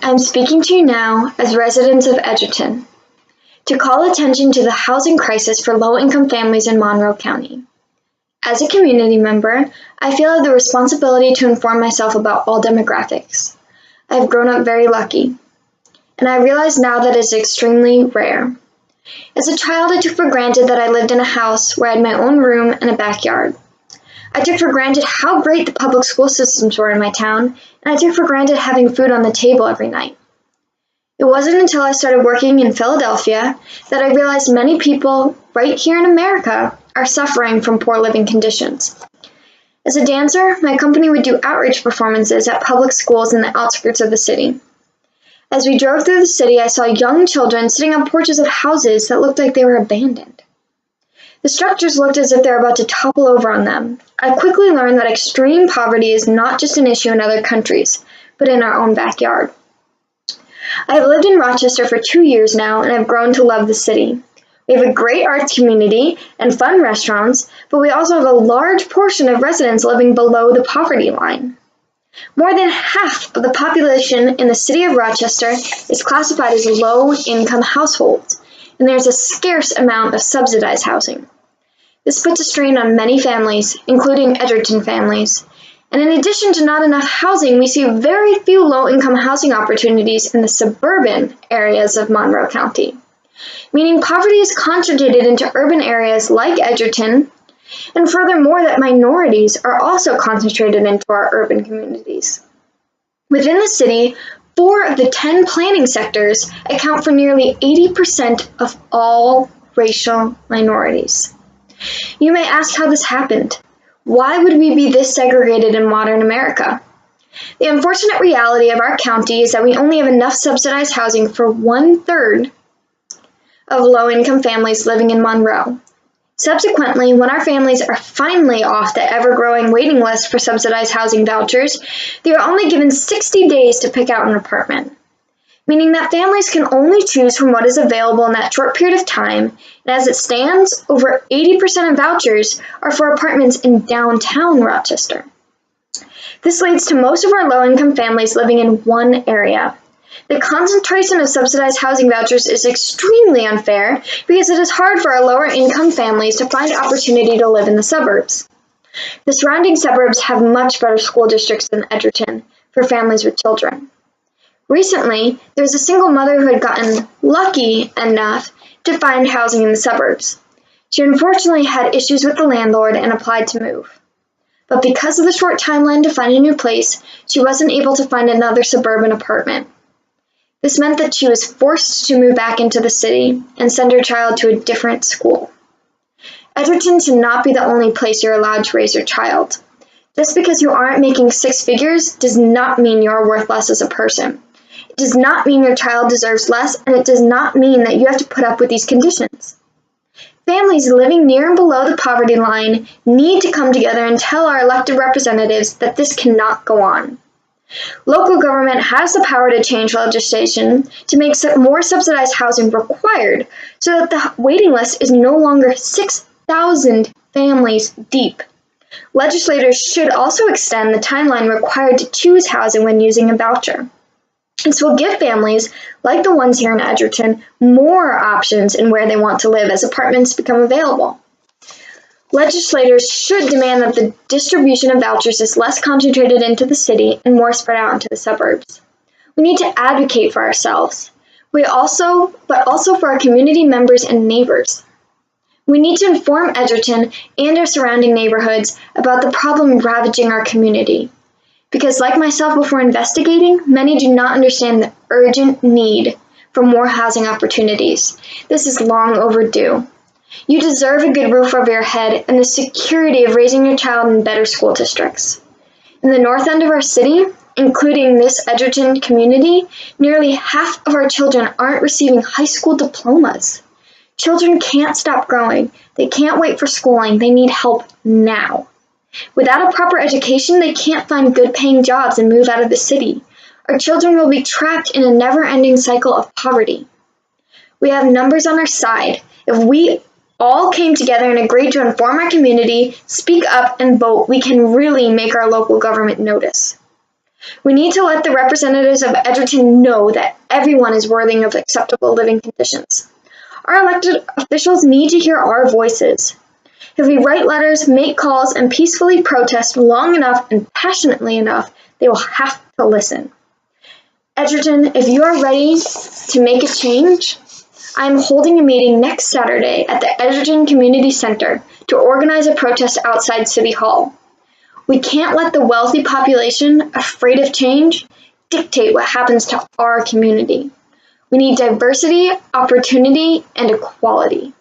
I'm speaking to you now as residents of Edgerton to call attention to the housing crisis for low-income families in Monroe County. As a community member, I feel I have the responsibility to inform myself about all demographics. I have grown up very lucky, and I realize now that it is extremely rare. As a child, I took for granted that I lived in a house where I had my own room and a backyard. I took for granted how great the public school systems were in my town, and I took for granted having food on the table every night. It wasn't until I started working in Philadelphia that I realized many people right here in America are suffering from poor living conditions. As a dancer, my company would do outreach performances at public schools in the outskirts of the city. As we drove through the city, I saw young children sitting on porches of houses that looked like they were abandoned. The structures looked as if they were about to topple over on them. I quickly learned that extreme poverty is not just an issue in other countries, but in our own backyard. I have lived in Rochester for 2 years now, and I've grown to love the city. We have a great arts community and fun restaurants, but we also have a large portion of residents living below the poverty line. More than half of the population in the city of Rochester is classified as low-income households, and there's a scarce amount of subsidized housing. This puts a strain on many families, including Edgerton families. And in addition to not enough housing, we see very few low-income housing opportunities in the suburban areas of Monroe County, meaning poverty is concentrated into urban areas like Edgerton, and furthermore that minorities are also concentrated into our urban communities. Within the city, 4 of the 10 planning sectors account for nearly 80% of all racial minorities. You may ask how this happened. Why would we be this segregated in modern America? The unfortunate reality of our county is that we only have enough subsidized housing for 1/3 of low-income families living in Monroe. Subsequently, when our families are finally off the ever-growing waiting list for subsidized housing vouchers, they are only given 60 days to pick out an apartment, meaning that families can only choose from what is available in that short period of time, and as it stands, over 80% of vouchers are for apartments in downtown Rochester. This leads to most of our low-income families living in one area. The concentration of subsidized housing vouchers is extremely unfair because it is hard for our lower-income families to find opportunity to live in the suburbs. The surrounding suburbs have much better school districts than Edgerton for families with children. Recently, there was a single mother who had gotten lucky enough to find housing in the suburbs. She unfortunately had issues with the landlord and applied to move. But because of the short timeline to find a new place, she wasn't able to find another suburban apartment. This meant that she was forced to move back into the city and send her child to a different school. Edgerton should not be the only place you're allowed to raise your child. Just because you aren't making 6 figures does not mean you are worth less as a person. It does not mean your child deserves less, and it does not mean that you have to put up with these conditions. Families living near and below the poverty line need to come together and tell our elected representatives that this cannot go on. Local government has the power to change legislation to make more subsidized housing required so that the waiting list is no longer 6,000 families deep. Legislators should also extend the timeline required to choose housing when using a voucher. This will give families, like the ones here in Edgerton, more options in where they want to live as apartments become available. Legislators should demand that the distribution of vouchers is less concentrated into the city and more spread out into the suburbs. We need to advocate for ourselves, but also for our community members and neighbors. We need to inform Edgerton and our surrounding neighborhoods about the problem ravaging our community. Because like myself before investigating, many do not understand the urgent need for more housing opportunities. This is long overdue. You deserve a good roof over your head and the security of raising your child in better school districts. In the north end of our city, including this Edgerton community, nearly half of our children aren't receiving high school diplomas. Children can't stop growing. They can't wait for schooling. They need help now. Without a proper education, they can't find good-paying jobs and move out of the city. Our children will be trapped in a never-ending cycle of poverty. We have numbers on our side. If we all came together and agreed to inform our community, speak up, and vote, we can really make our local government notice. We need to let the representatives of Edgerton know that everyone is worthy of acceptable living conditions. Our elected officials need to hear our voices. If we write letters, make calls, and peacefully protest long enough and passionately enough, they will have to listen. Edgerton, if you are ready to make a change, I am holding a meeting next Saturday at the Edgerton Community Center to organize a protest outside City Hall. We can't let the wealthy population, afraid of change, dictate what happens to our community. We need diversity, opportunity, and equality.